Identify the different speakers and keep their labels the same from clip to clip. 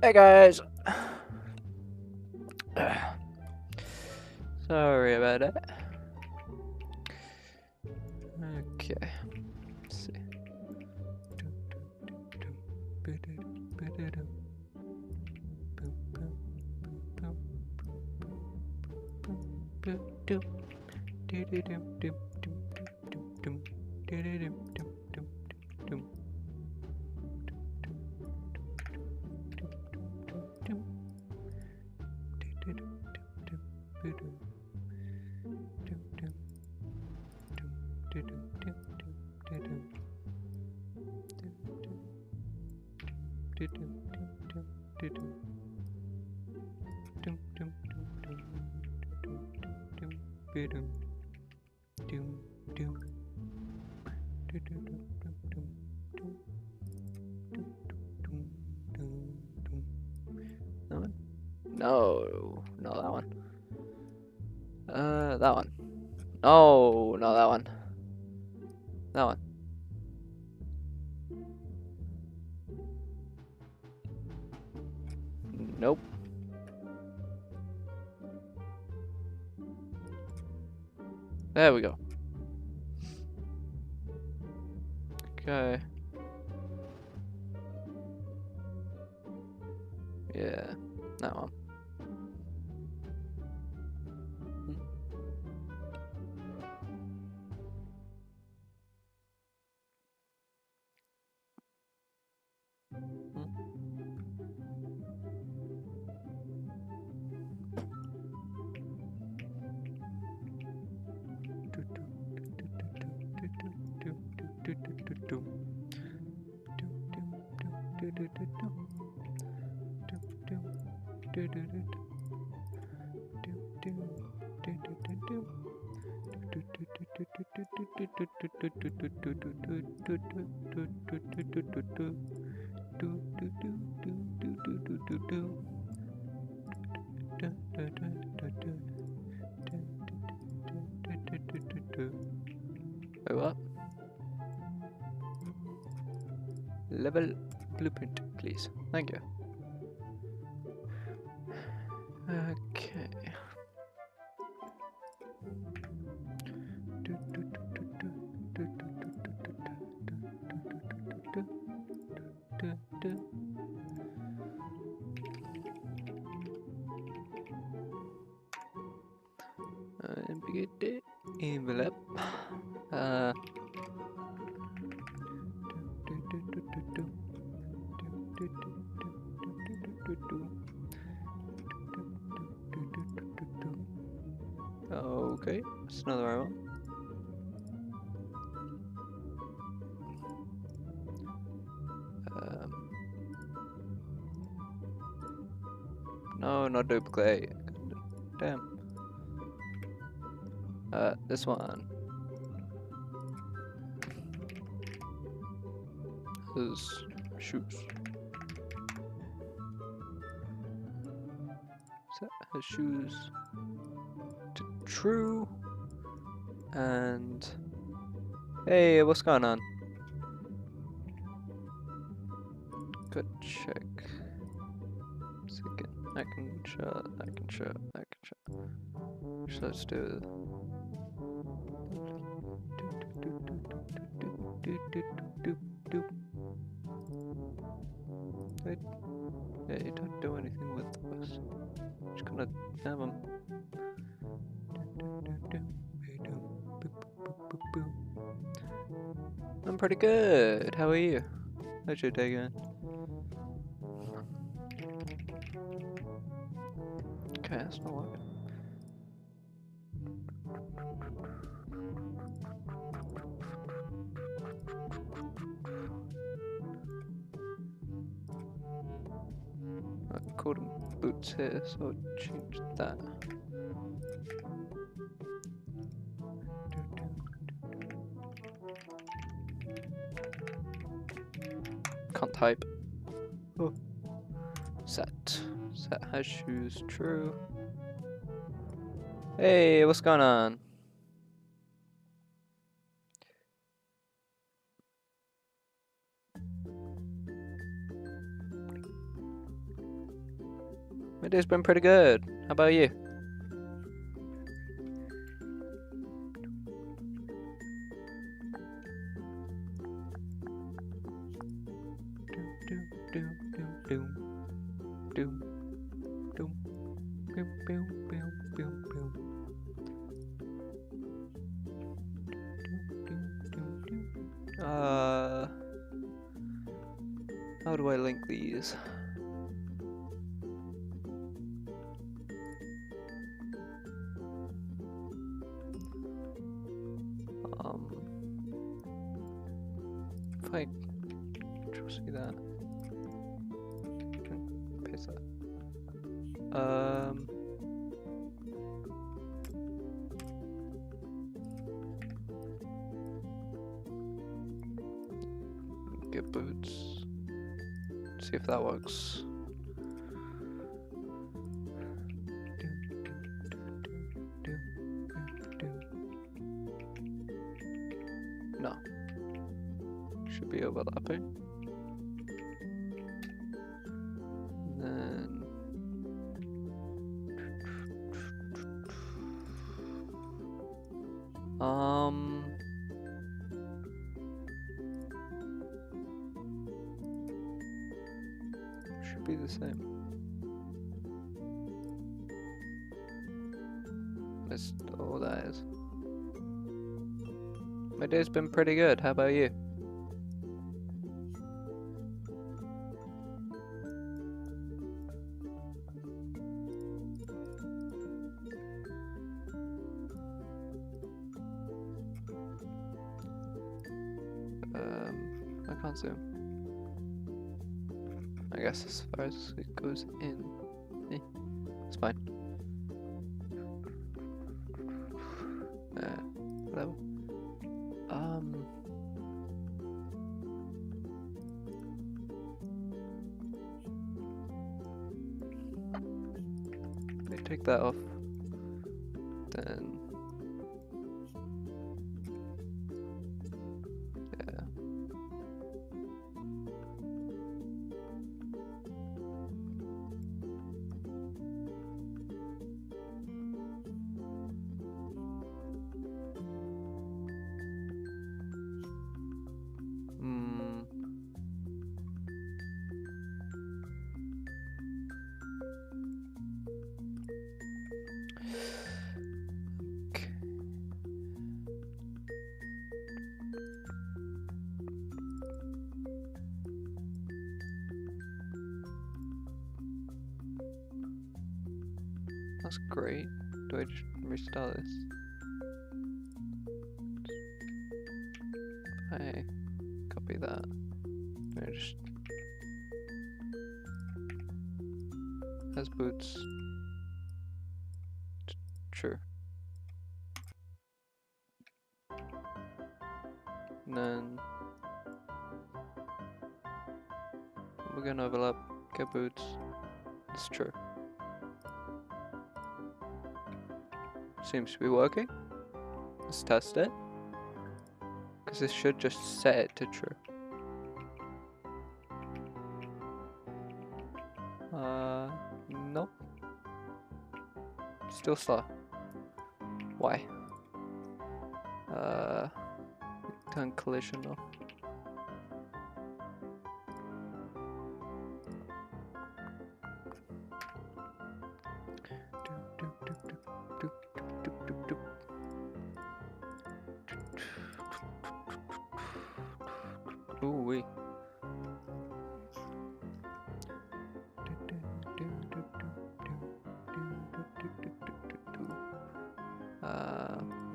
Speaker 1: Hey guys. Sorry about that. Okay. Let's see. That one? No, no, that one. That one. No, no, that one. That one. Nope. There we go. Okay. Yeah, that one. Wait, what? Level blueprint, please. Thank you. Okay. Envelope. Okay, that's another one. No, not duplicate. Damn. This one. His shoes. Set his shoes to true. And hey, what's going on? Good check. Second, I can show. So let's do. Yeah, you don't do anything with this. Just gonna have them. I'm pretty good. How are you? How's your day going? Okay, that's not working. I called them boots here, so I'll change that. Can't type. Oh. Set has shoes, true. Hey, what's going on? day's been pretty good. How about you? How do I link these? If I see that, paste that. Get boots. See if that works. No. Should be overlapping. Then should be the same. That's all that is. My day's been pretty good. How about you? I can't zoom. I guess as far as it goes in, it's fine. Whatever. If I take that off, then yeah. That's great. Do I just restart this? I copy that. I just has boots. Sure. And then we're gonna overlap, get boots. It's true. Seems to be working. Let's test it. Because this should just set it to true. Nope. Still slow. Why? Turn collision off. Ooh wee.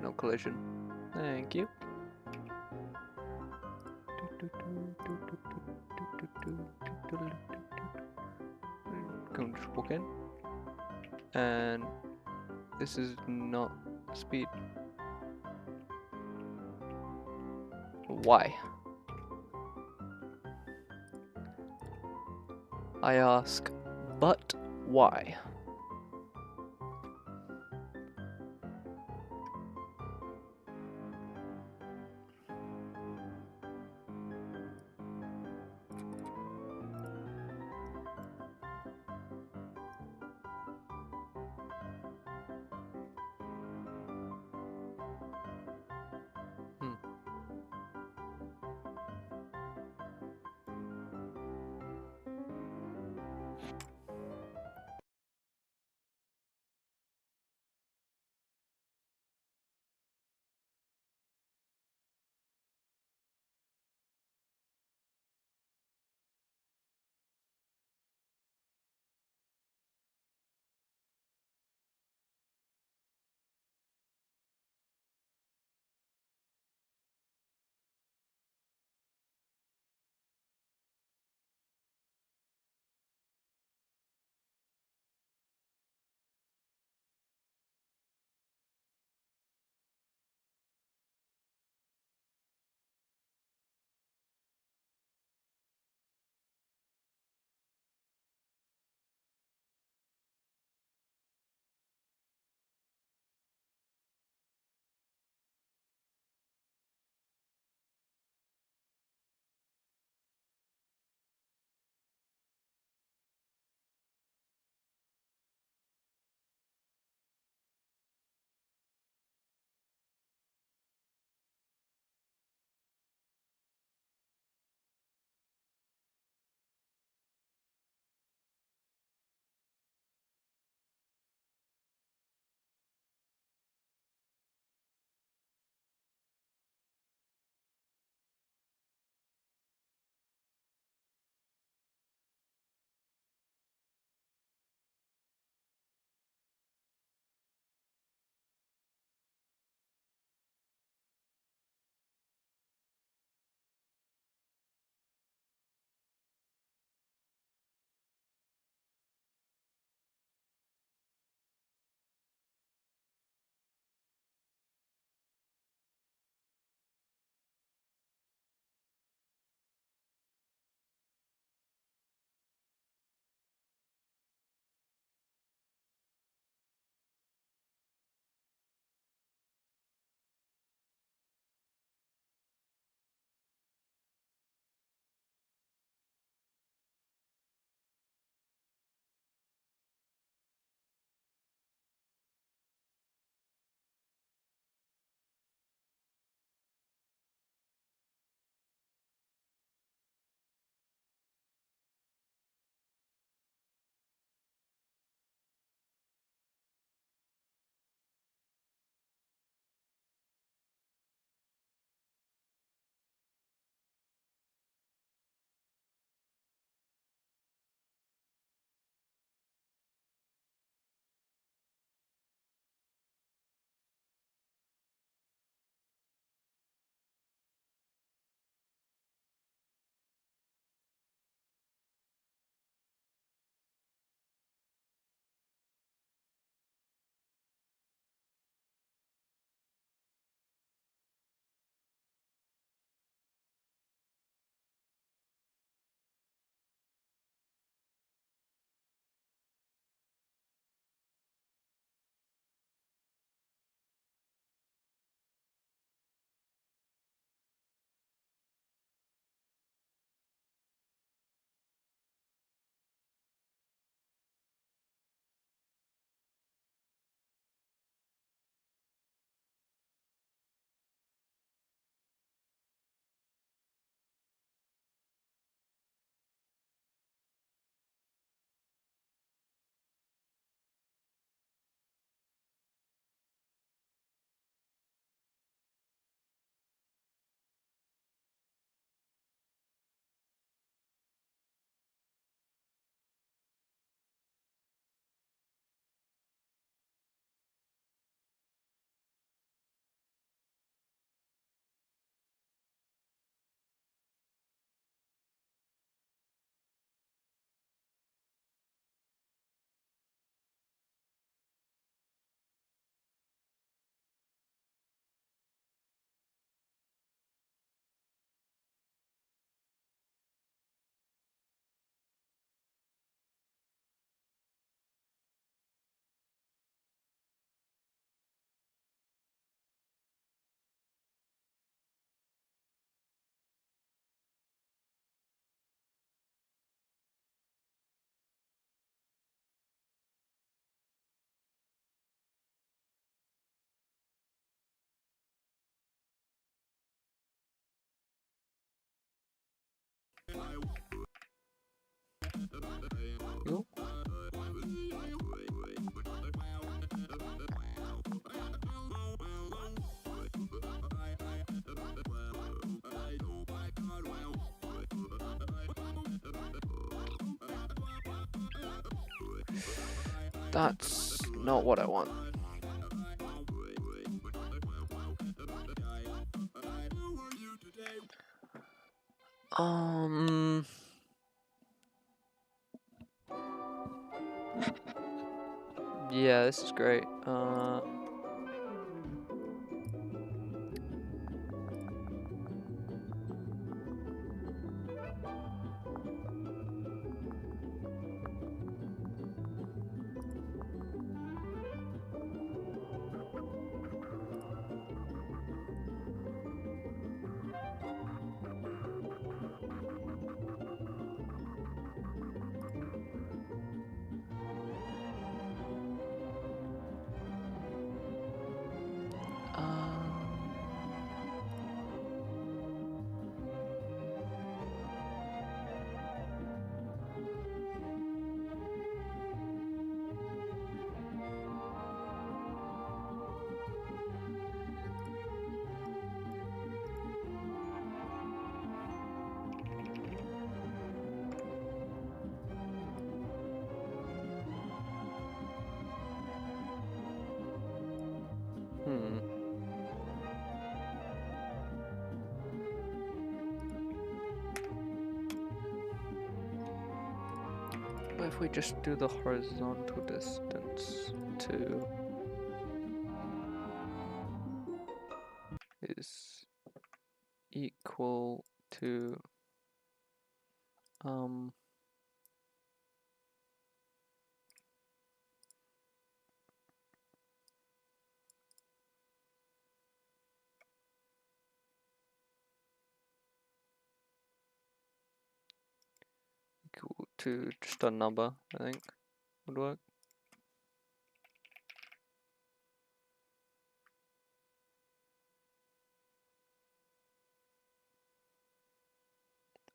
Speaker 1: No collision. Thank you. Come just walk in. And this is not speed. Why? I ask, but why? Yo. That's not what I want. Yeah, this is great. What if we just do the horizontal distance to is equal to equal to just a number, I think would work.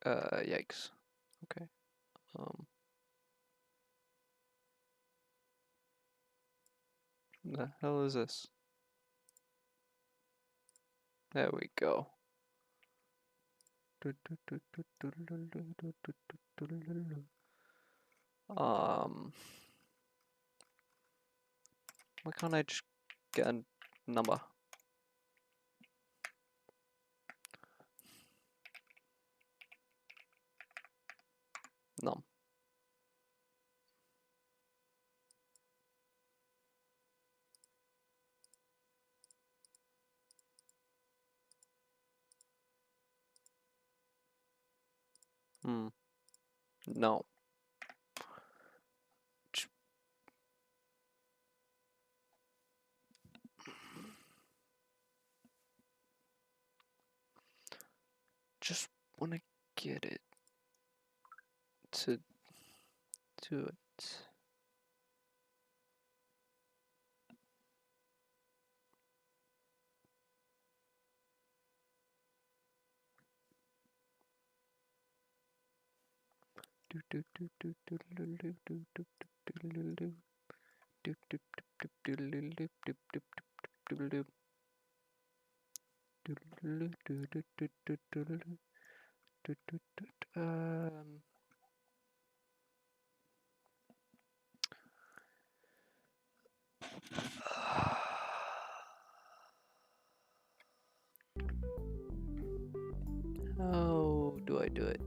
Speaker 1: Yikes. Okay. The hell is this? There we go. Why can't I just get a number? No. No. Just want to get it to do it. How do I do it?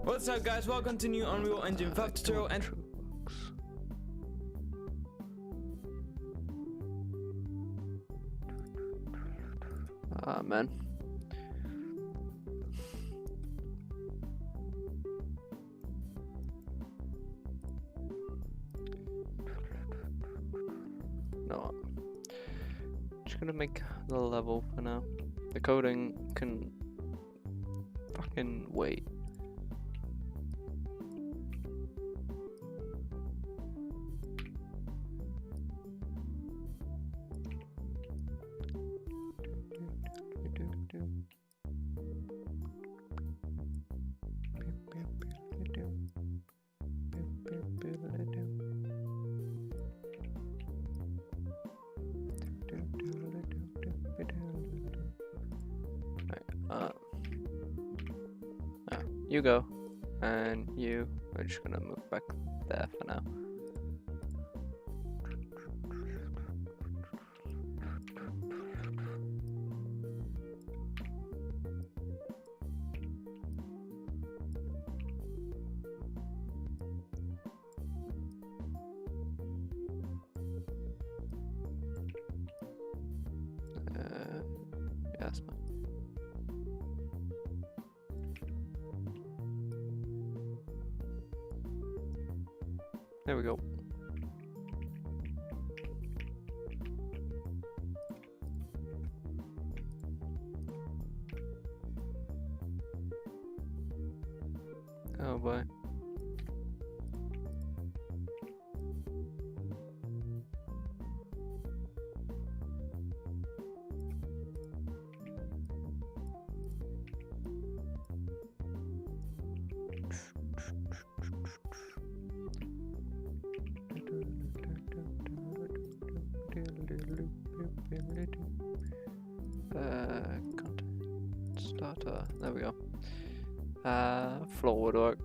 Speaker 2: What's up guys, welcome to new Unreal Engine 5 tutorial and
Speaker 1: man. Just gonna make the level for now. The coding can fucking wait. You go, and you. We're just gonna move back there for now. Yeah, that's fine. There we go. Oh boy. Content starter. There we go. Floor woodwork.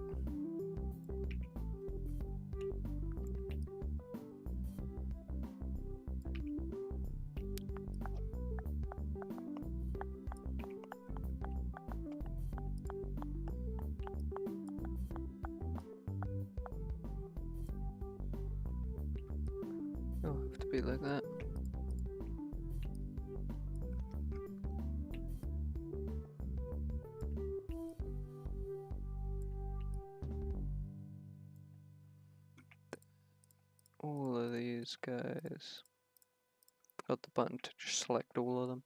Speaker 1: It'll have to be like that. All of these guys. Got the button to just select all of them.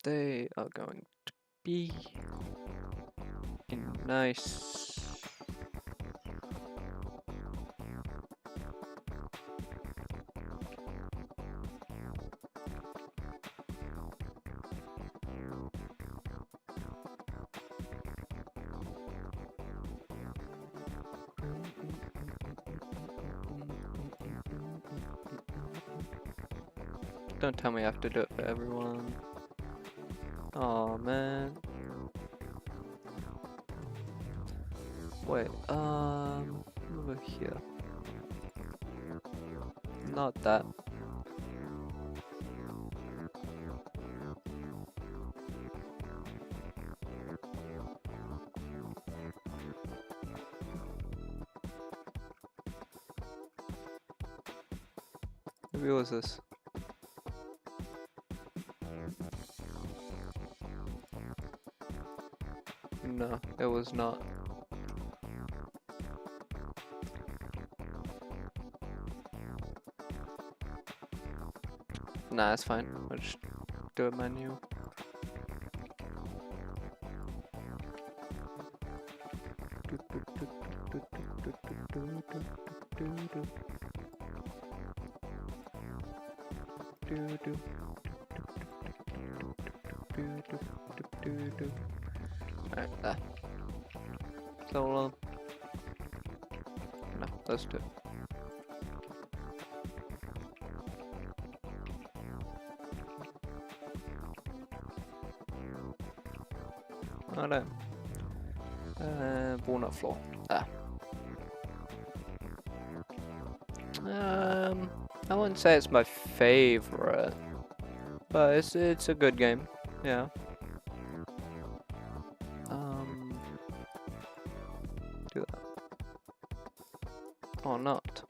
Speaker 1: They are going to be nice. Don't tell me I have to do it for everyone. Oh man. Wait, over here. Not that. Maybe it was this. No, it was not. Nah, it's fine. I'll just do a menu. Alright, there. Is that all of them? No, those two. Alright. Walnut floor. Ah. I wouldn't say it's my favorite, but it's a good game. Yeah. Do that. Or not.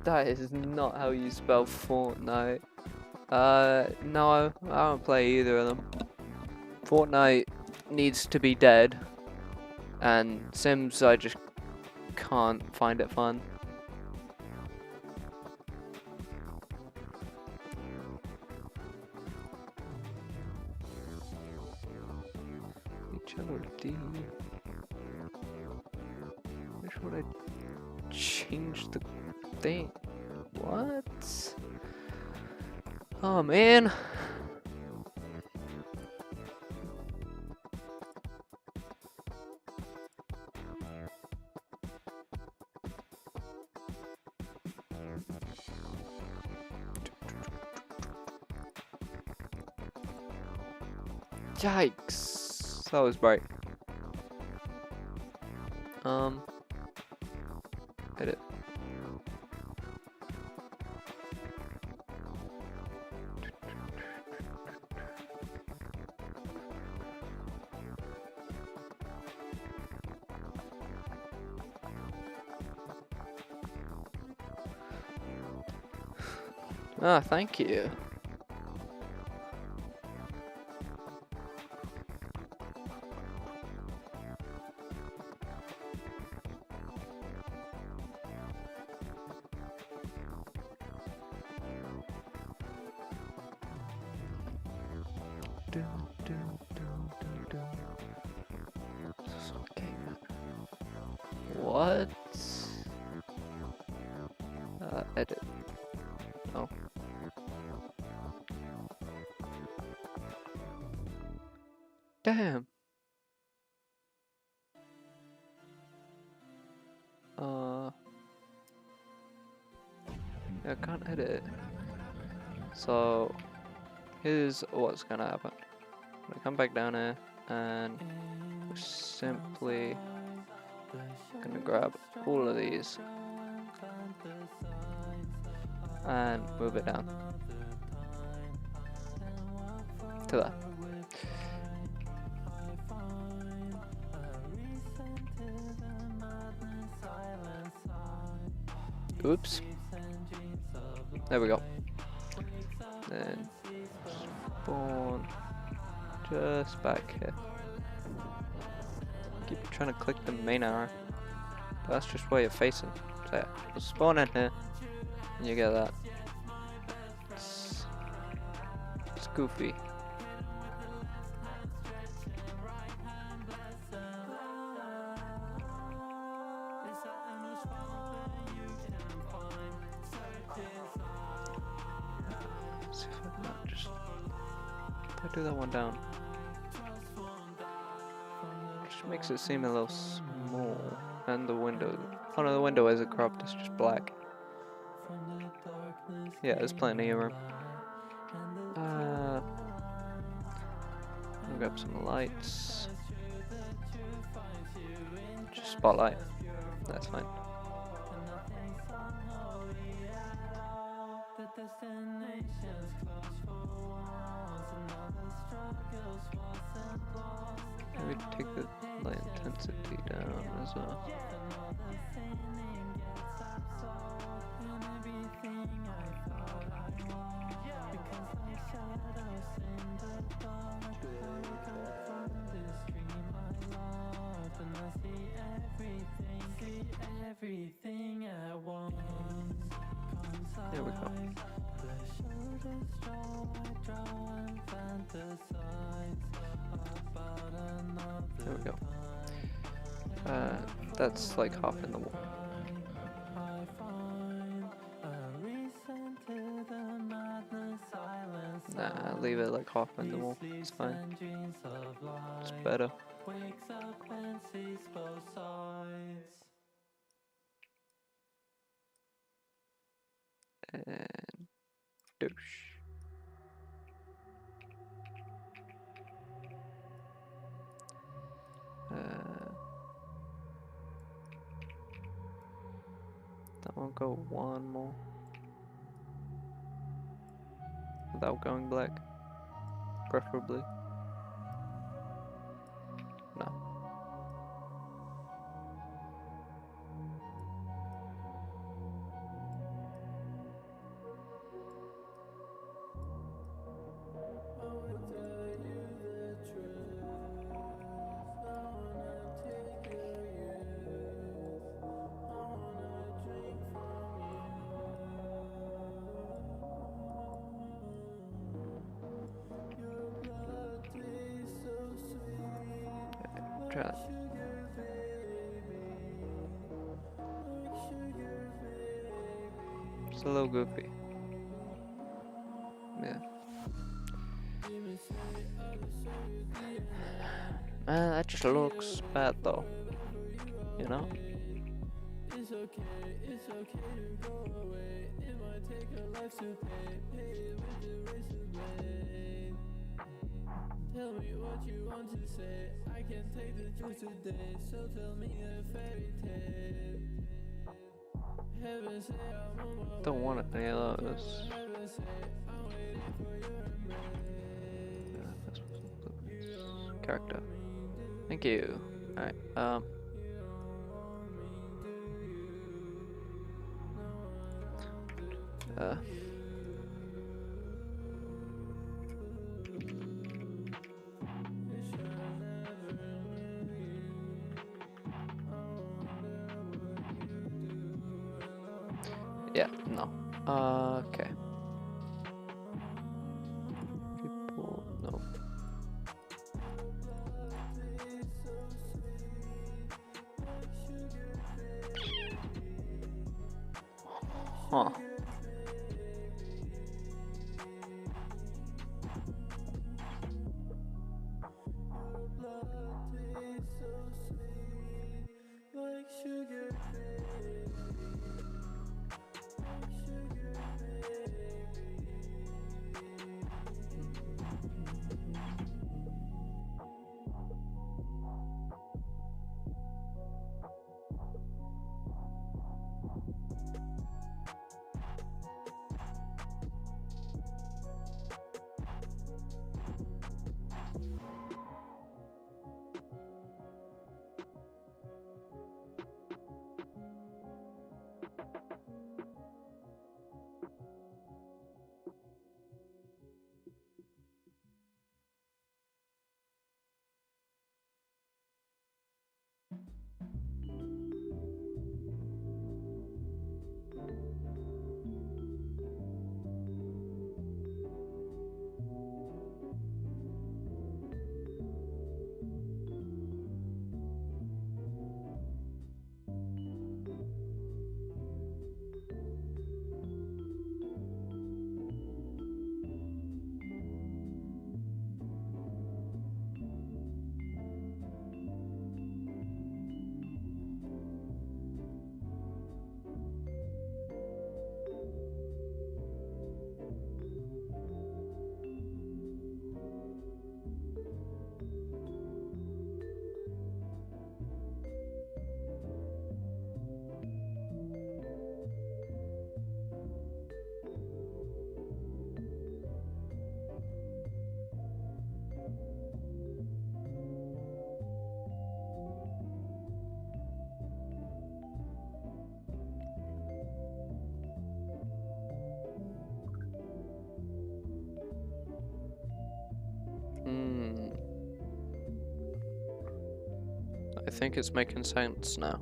Speaker 1: That is not how you spell Fortnite. No, I don't play either of them. Fortnite needs to be dead, and Sims I just can't find it fun. HLD. Which would I change the thing? What? Oh man. Yikes. That was bright. Edit. Ah, thank you. What? Edit. Oh. Damn. I can't edit. So, here's what's gonna happen. I'm gonna come back down here and we're simply gonna grab all of these and move it down to that. Oops. There we go. Then spawn just back here. Keep trying to click the main arrow. But that's just where you're facing. So yeah, we'll spawn in here and you get that. It's goofy. See if I can just do that one down. Just makes it seem a little small. And the window. Oh no, the window isn't cropped, it's just black. Yeah, there's plenty of room. I'll grab some lights. Just spotlight. That's fine. Maybe take the light intensity down as well. There we go. There we go. That's like half in the wall. Nah, leave it like half in the wall. It's fine. It's better. And douche. That won't go one more. Without going black. Preferably. No. Snapchat. It's a little goofy. Yeah. Man, that just looks bad though. You know? It's okay to go away. It might take a life to pay it with the razor blade. Tell me what you want to say. I can't take the truth today, so tell me a fairy tale. Heaven say I'm on my way. Don't want any of those. Heaven say I'm waiting for your embrace. Character. Thank you. Alright, yeah, no. Okay. People, no. Huh. I think it's making sense now.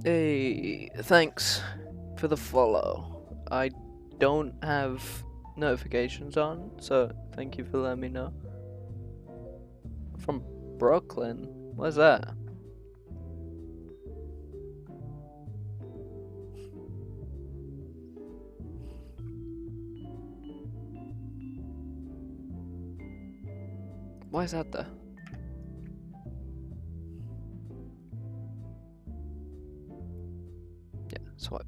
Speaker 1: Hey, thanks for the follow. I don't have notifications on, so thank you for letting me know. From Brooklyn? Where's that? Why is that there? Yeah, so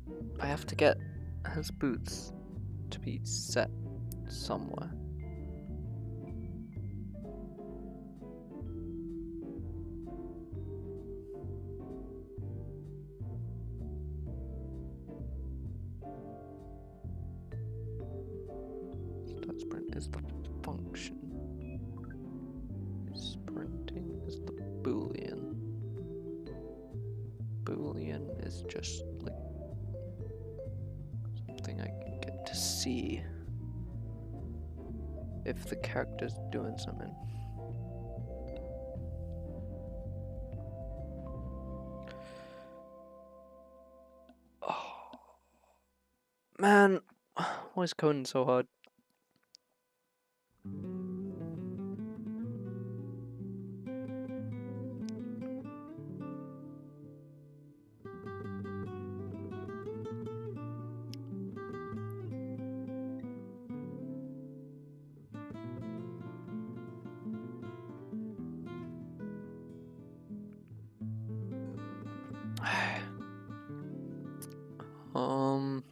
Speaker 1: I have to get his boots to be set somewhere. Start sprint is the function. something I can get to see if the character's doing something. Oh, man, why is coding so hard? Um.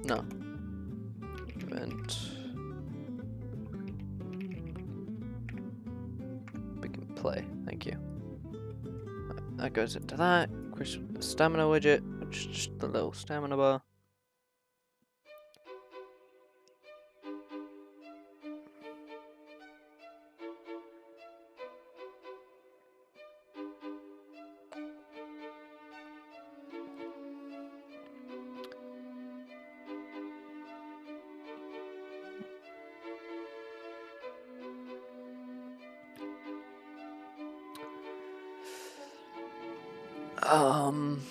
Speaker 1: No. Event. Begin play. Thank you. Right, that goes into that. Stamina widget, which is just the little stamina bar. Um.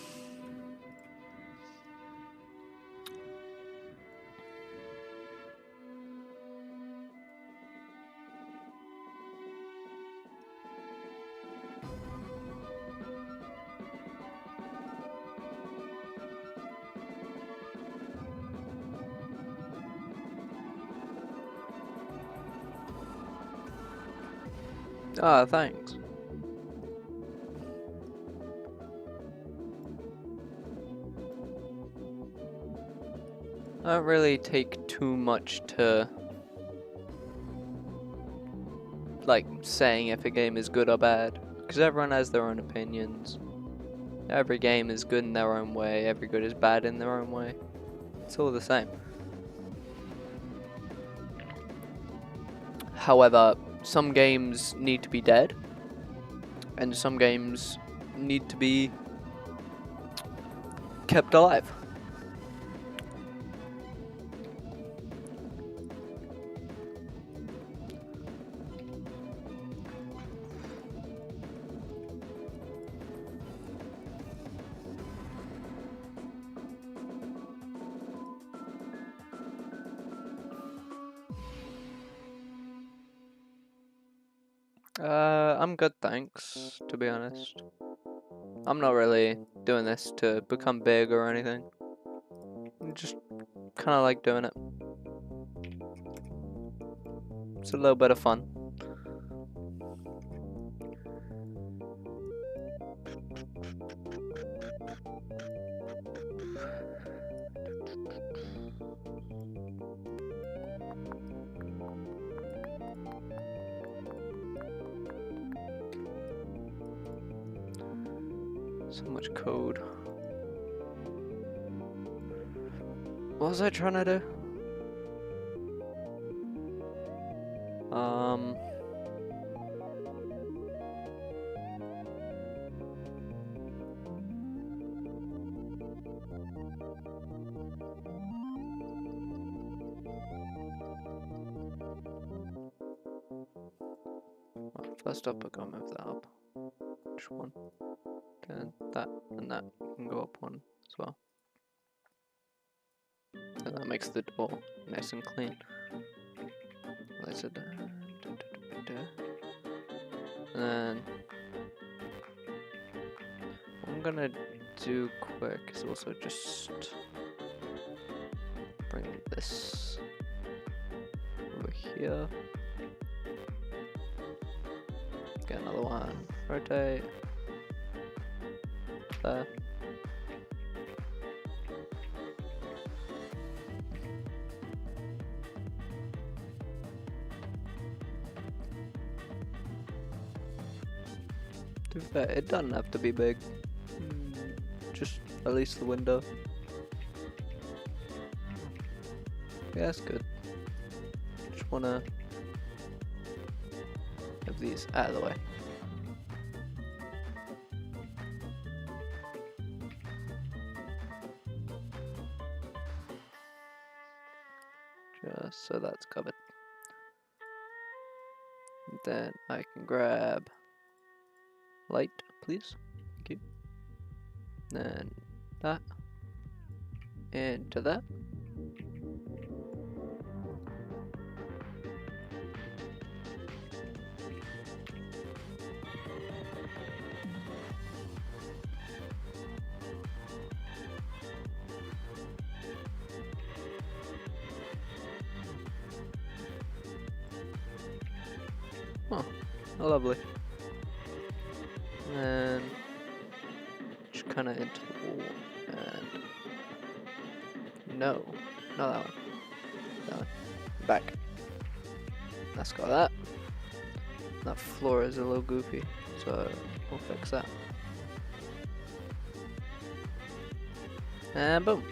Speaker 1: Ah, thanks. I don't really take too much to like saying if a game is good or bad, because everyone has their own opinions. Every game is good in their own way, every good is bad in their own way. It's all the same. However, some games need to be dead, and some games need to be kept alive. I'm good, thanks, to be honest. I'm not really doing this to become big or anything. I'm just kind of like doing it. It's a little bit of fun. So much code. What was I trying to do? Well, first up, we're gonna move that up. Which one? Then that and that can go up one as well. And that makes the door nice and clean. Let's do that. And then what I'm gonna do quick is also just bring this over here. Get another one. Rotate. There. To be fair, it doesn't have to be big. Just at least the window. Yeah, that's good. Just wanna have these out of the way. Just so that's covered. Then I can grab light, please. Thank you. Then that into that. Oh, lovely. And then just kind of into the wall and no, not that one. That one. Back. Let's go that. That floor is a little goofy, so we'll fix that. And boom.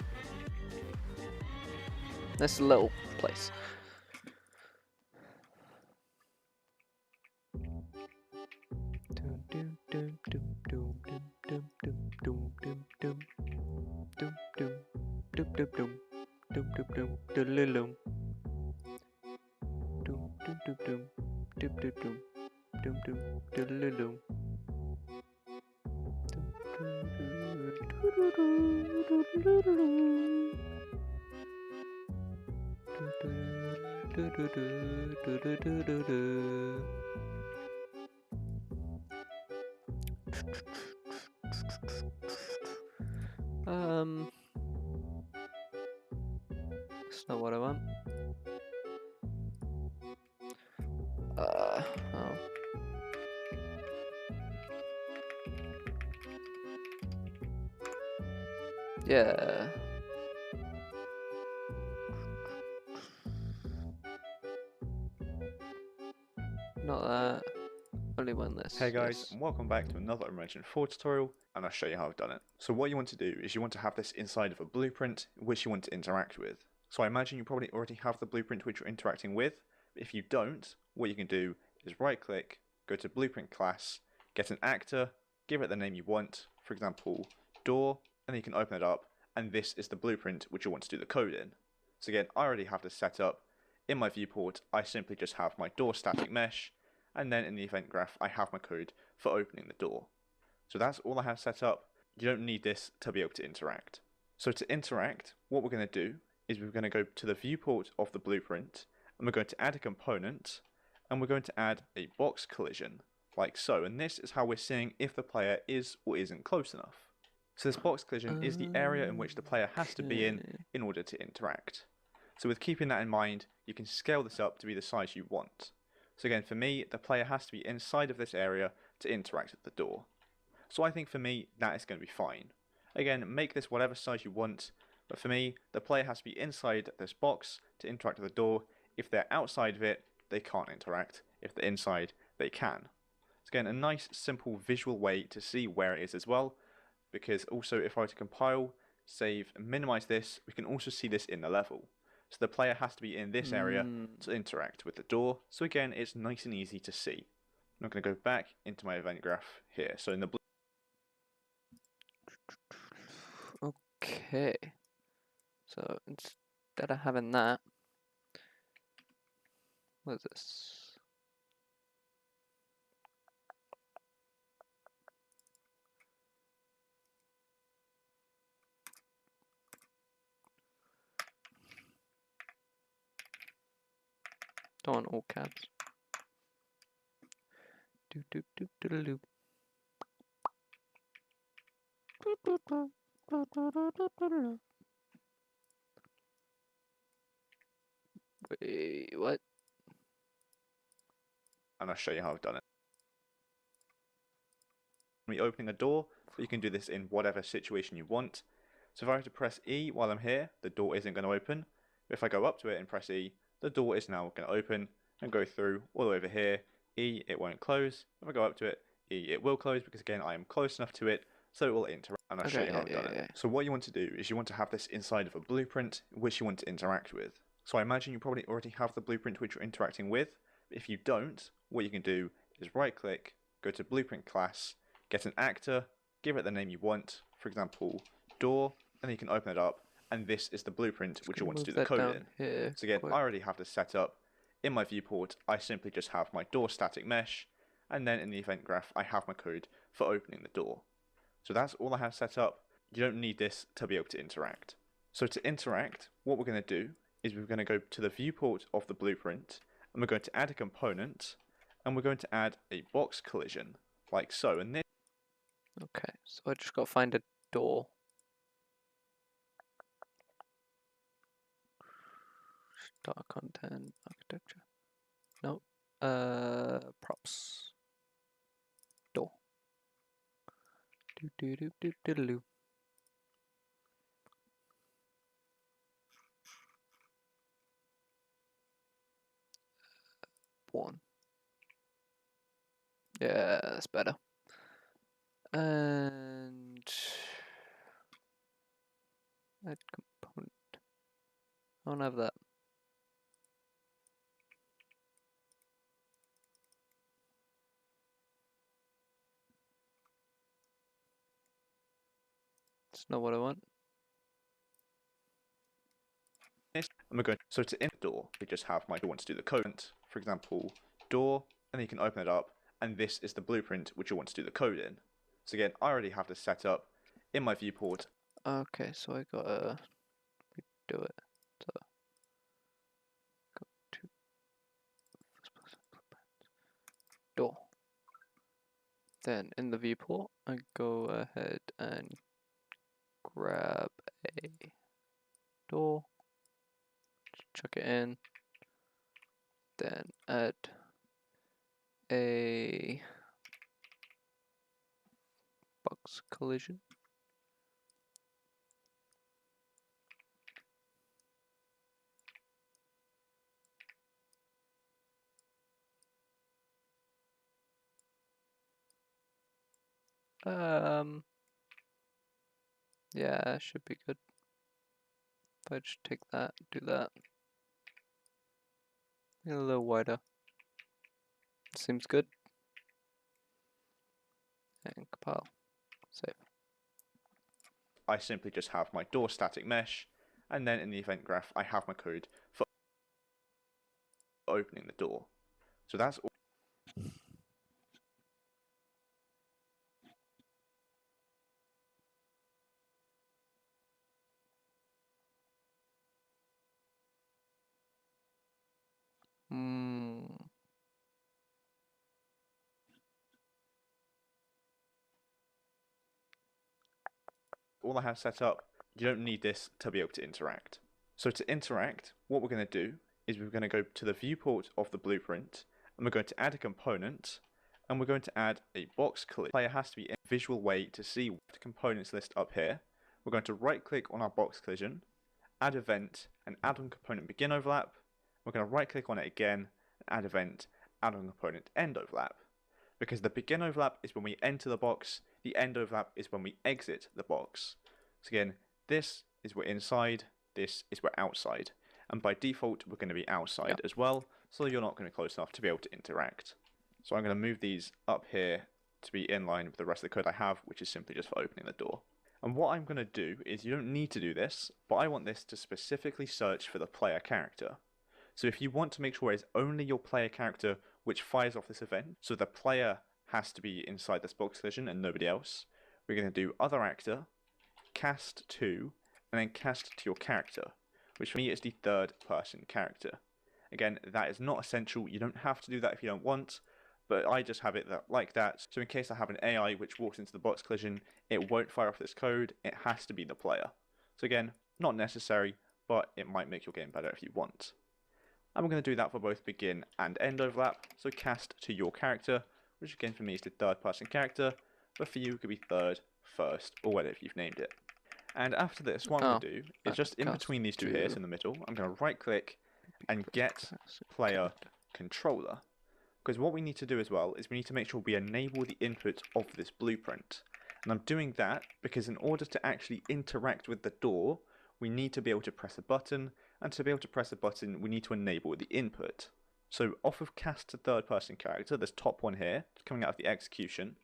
Speaker 1: This little place. That's not what I want. Oh. Yeah. Not that. Only when this.
Speaker 3: Hey guys,
Speaker 1: yes.
Speaker 3: and welcome back to another Unreal 4 tutorial, and I'll show you how I've done it. So what you want to do is you want to have this inside of a blueprint which you want to interact with. So I imagine you probably already have the blueprint which you're interacting with. If you don't, what you can do is right click, go to blueprint class, get an actor, give it the name you want, for example door, and then you can open it up, and this is the blueprint which you want to do the code in. So again, I already have this set up. In my viewport, I simply just have my door static mesh, and then in the event graph I have my code for opening the door. So that's all I have set up. You don't need this to be able to interact. So to interact, what we're going to do is we're going to go to the viewport of the blueprint, and we're going to add a component, and we're going to add a box collision, like so, and this is how we're seeing if the player is or isn't close enough. So this box collision is the area in which the player has to be in order to interact. So with keeping that in mind, you can scale this up to be the size you want. So again, for me, the player has to be inside of this area to interact with the door. So I think for me, that is going to be fine. Again, make this whatever size you want, but for me, the player has to be inside this box to interact with the door. If they're outside of it, they can't interact. If they're inside, they can. So again, a nice, simple visual way to see where it is as well, because also if I were to compile, save, and minimize this, we can also see this in the level. So the player has to be in this area to interact with the door. So again, it's nice and easy to see. I'm going to go back into my event graph here. So in the
Speaker 1: Okay. So instead of having that, what is this? Don't want all caps. Do do do do do. Wait, what?
Speaker 3: And I'll show you how I've done it. When you're opening a door, but you can do this in whatever situation you want. So if I were to press E while I'm here, the door isn't going to open. But if I go up to it and press E, the door is now going to open and go through all the way over here. E, it won't close. If I go up to it, E, it will close because again, I am close enough to it, so it will interact. And I'll show you how I've done it. So what you want to do is you want to have this inside of a blueprint which you want to interact with. So I imagine you probably already have the blueprint which you're interacting with. If you don't, what you can do is right click, go to blueprint class, get an actor, give it the name you want, for example, door, and then you can open it up, and this is the blueprint which you want to do the code in.
Speaker 1: Here,
Speaker 3: so again, I already have this set up. In my viewport, I simply just have my door static mesh, and then in the event graph, I have my code for opening the door. So that's all I have set up. You don't need this to be able to interact. So to interact, what we're going to do is we're going to go to the viewport of the blueprint, and we're going to add a component, and we're going to add a box collision, like so. And this
Speaker 1: okay, so I just got to find a door. Start content, architecture. No. Props. Door. Do do do do do do. One. Yeah, that's better. And add component. I don't have that. That's not what I want.
Speaker 3: and we're going so to in door, we just have my door want to do the code. For example, door, and then you can open it up, and this is the blueprint which you want to do the code in. So again, I already have this set up in my viewport.
Speaker 1: Okay, so I gotta do it. So go to door. Then in the viewport, I go ahead and grab a door, chuck it in, then add a box collision. Yeah, should be good. If I just take that, do that. Get a little wider. Seems good. And compile. Save.
Speaker 3: I simply just have my door static mesh, and then in the event graph, I have my code for opening the door. So that's all. All I have set up. You don't need this to be able to interact. So to interact, what we're going to do is we're going to go to the viewport of the blueprint, and we're going to add a component, and we're going to add a box collision. The player has to be in a visual way to see the components list up here. We're going to right click on our box collision, add event, and add on component begin overlap. We're going to right click on it again, and add event, add on component end overlap. Because the begin overlap is when we enter the box, the end overlap is when we exit the box. So again, this is we're inside, this is we're outside. And by default, we're going to be outside as well, so you're not going to be close enough to be able to interact. So I'm going to move these up here to be in line with the rest of the code I have, which is simply just for opening the door. And what I'm going to do is, you don't need to do this, but I want this to specifically search for the player character. So if you want to make sure it's only your player character which fires off this event, so the player has to be inside this box collision and nobody else, we're going to do other actor, cast to, and then cast to your character, which for me is the third person character. Again, that is not essential. You don't have to do that if you don't want, but but I just have it like that. So in case I have an AI which walks into the box collision, it won't fire off this code. It has to be the player. So again, not necessary, but it might make your game better if you want. And we're going to do that for both begin and end overlap. So cast to your character, which again for me is the third person character, but for you it could be third, first, or whatever you've named it. And after this, what I'm going to do is just in between these two here, so in the middle, I'm going to right click and get player controller. Because what we need to do as well is we need to make sure we enable the input of this blueprint. And I'm doing that because in order to actually interact with the door, we need to be able to press a button, and to be able to press a button, we need to enable the input. So off of cast to third person character, this top one here, coming out of the execution,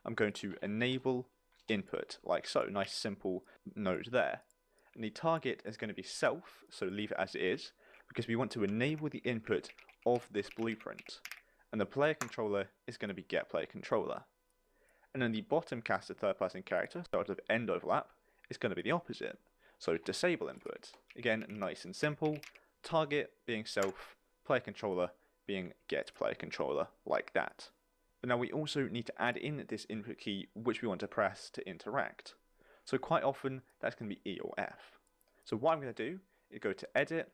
Speaker 3: I'm going to enable input, like so. Nice simple node there. And the target is going to be self, so leave it as it is, because we want to enable the input of this blueprint. And the player controller is going to be get player controller. And then the bottom cast to third person character, sort of end overlap, is going to be the opposite. So disable input. Again, nice and simple. Target being self, player controller being get player controller, like that. But now we also need to add in this input key which we want to press to interact. So quite often that's going to be E or F. So what I'm going to do is go to Edit,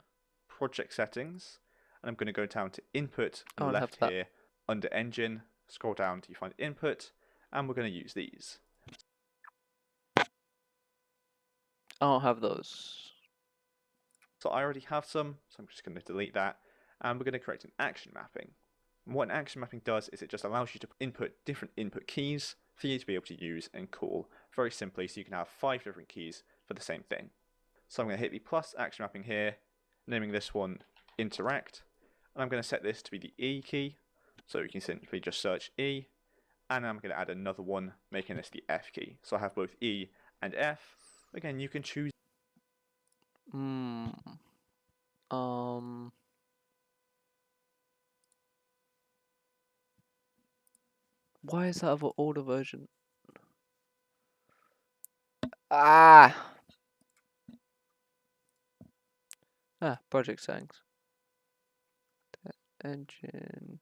Speaker 3: Project Settings, and I'm going to go down to Input on the left here, under Engine, scroll down till you find Input, and we're going to use these.
Speaker 1: I don't have those.
Speaker 3: So I already have some, so I'm just going to delete that, and we're going to create an action mapping. And what an action mapping does is it just allows you to input different input keys for you to be able to use and call very simply, so you can have 5 different keys for the same thing. So I'm going to hit the plus action mapping here, naming this one interact, and I'm going to set this to be the E key, so you can simply just search E, and I'm going to add another one, making this the F key. So I have both E and F. Again, you can choose.
Speaker 1: Why is that of older version? Project settings. Engine.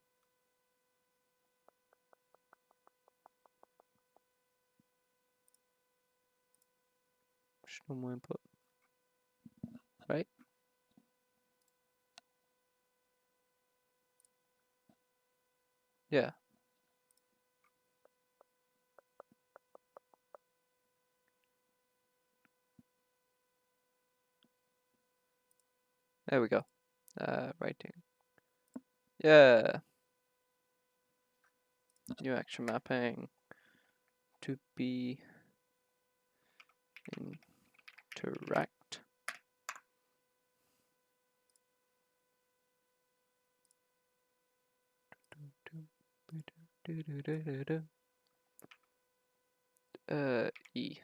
Speaker 1: Just normal input. Right? Yeah. There we go. Writing. Yeah. New action mapping. To be interact. E.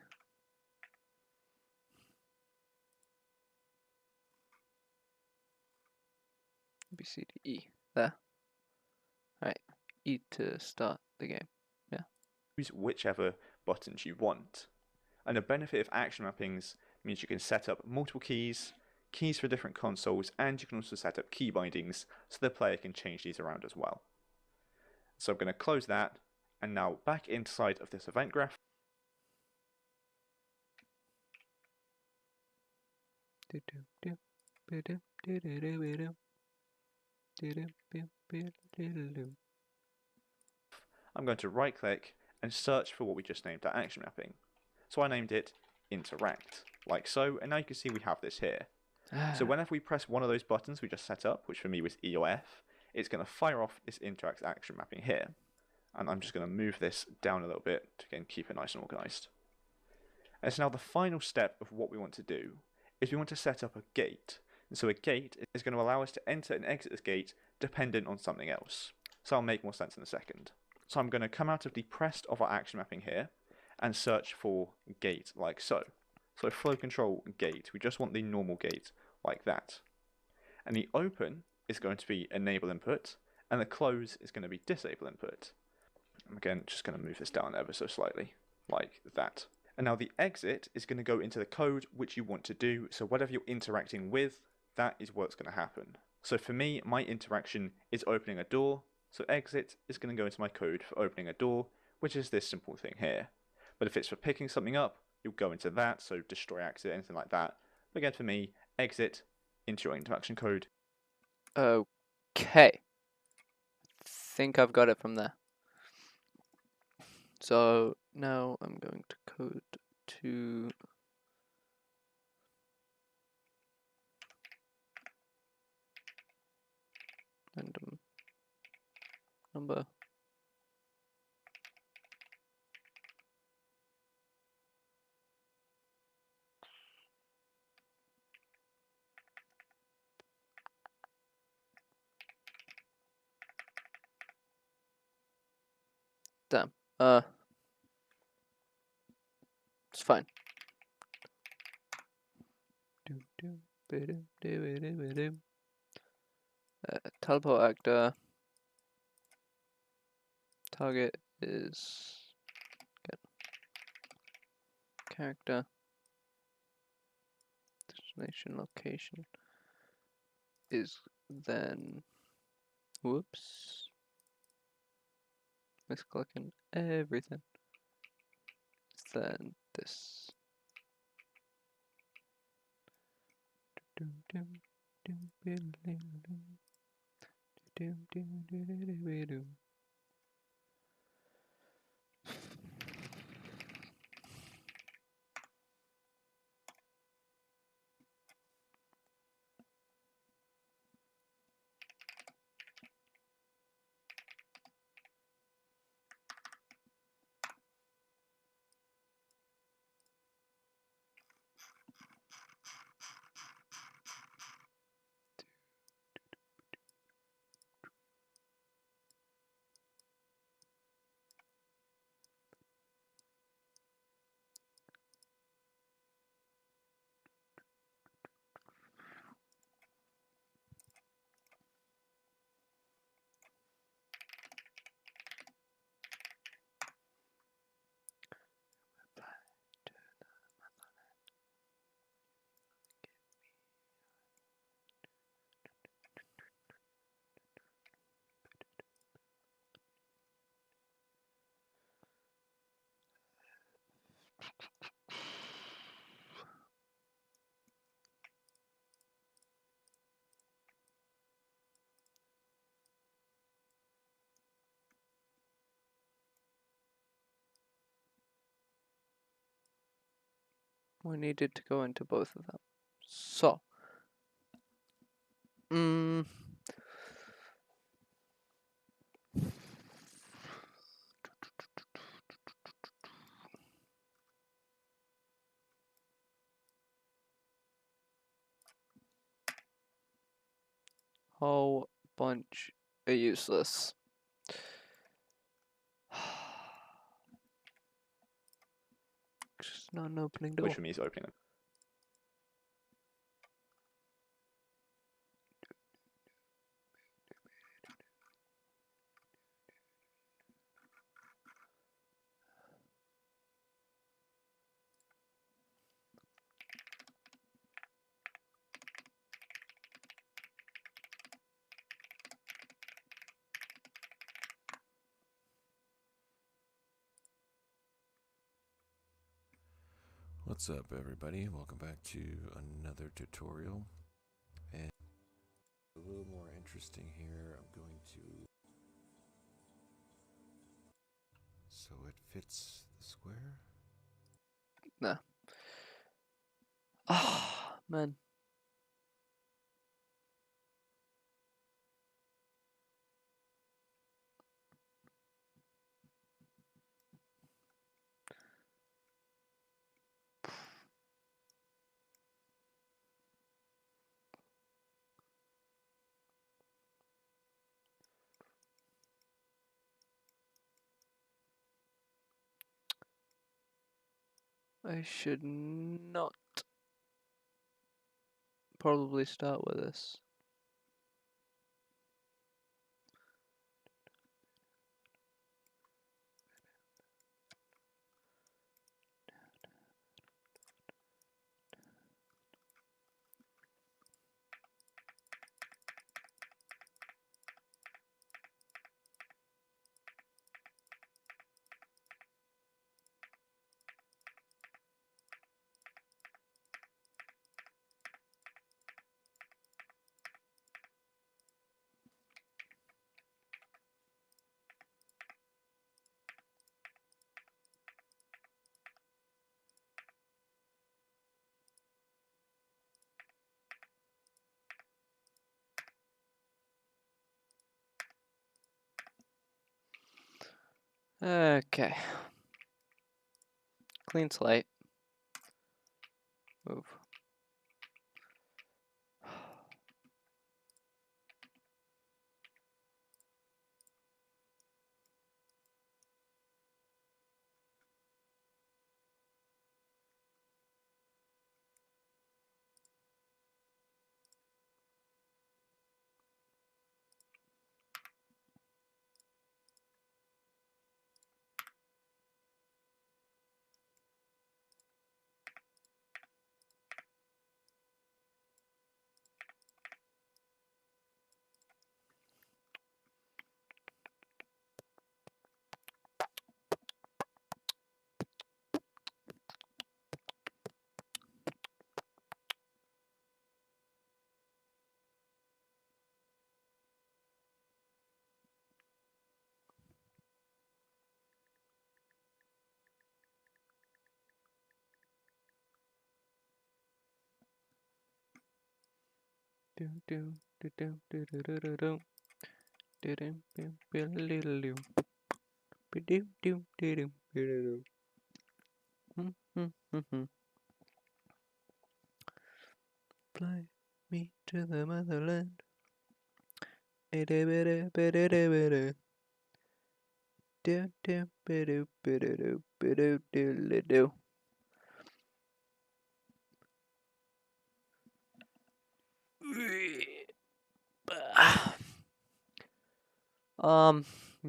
Speaker 1: B, C, D, E. There. Alright. E to start the game. Yeah.
Speaker 3: Use whichever buttons you want. And the benefit of action mappings means you can set up multiple keys for different consoles, and you can also set up key bindings so the player can change these around as well. So I'm going to close that, and now back inside of this event graph. I'm going to right click and search for what we just named that action mapping. So I named it interact, like so, and now you can see we have this here. So whenever we press one of those buttons we just set up, which for me was E or F, it's going to fire off this interact action mapping here. And I'm just going to move this down a little bit to again keep it nice and organized. And so now the final step of what we want to do is we want to set up a gate. And so a gate is going to allow us to enter and exit this gate dependent on something else. So I'll make more sense in a second. So I'm going to come out of the pressed of our action mapping here and search for gate like so. So flow control gate, we just want the normal gate like that. And the open is going to be enable input, and the close is going to be disable input. I'm again just going to move this down ever so slightly, like that. And now the exit is going to go into the code which you want to do, so whatever you're interacting with, that is what's going to happen. So for me, my interaction is opening a door, So exit is going to go into my code for opening a door, which is this simple thing here. But if it's for picking something up, you'll go into that, so destroy exit, anything like that. But again, for me, exit into your interaction code.
Speaker 1: Okay. Think I've got it from there. So now I'm going to code to random number. Damn. It's fine. Teleport actor. Target is get character. Destination location is then. Whoops. Misclicking everything. Then this. We needed to go into both of them. So. Whole bunch are useless. Just not an opening door.
Speaker 3: Which for me is opening them.
Speaker 4: What's up, everybody? Welcome back to another tutorial. And a little more interesting here. I'm going to... So it fits the square?
Speaker 1: Nah. Ah, man. I should not probably start with this. Okay. Clean slate. Move. Do do do do do do do do do. Do do do do do do do. Do do do do do do do. Fly me to the motherland. Do do do do do do do do do do do do.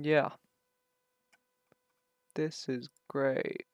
Speaker 1: Yeah. This is great.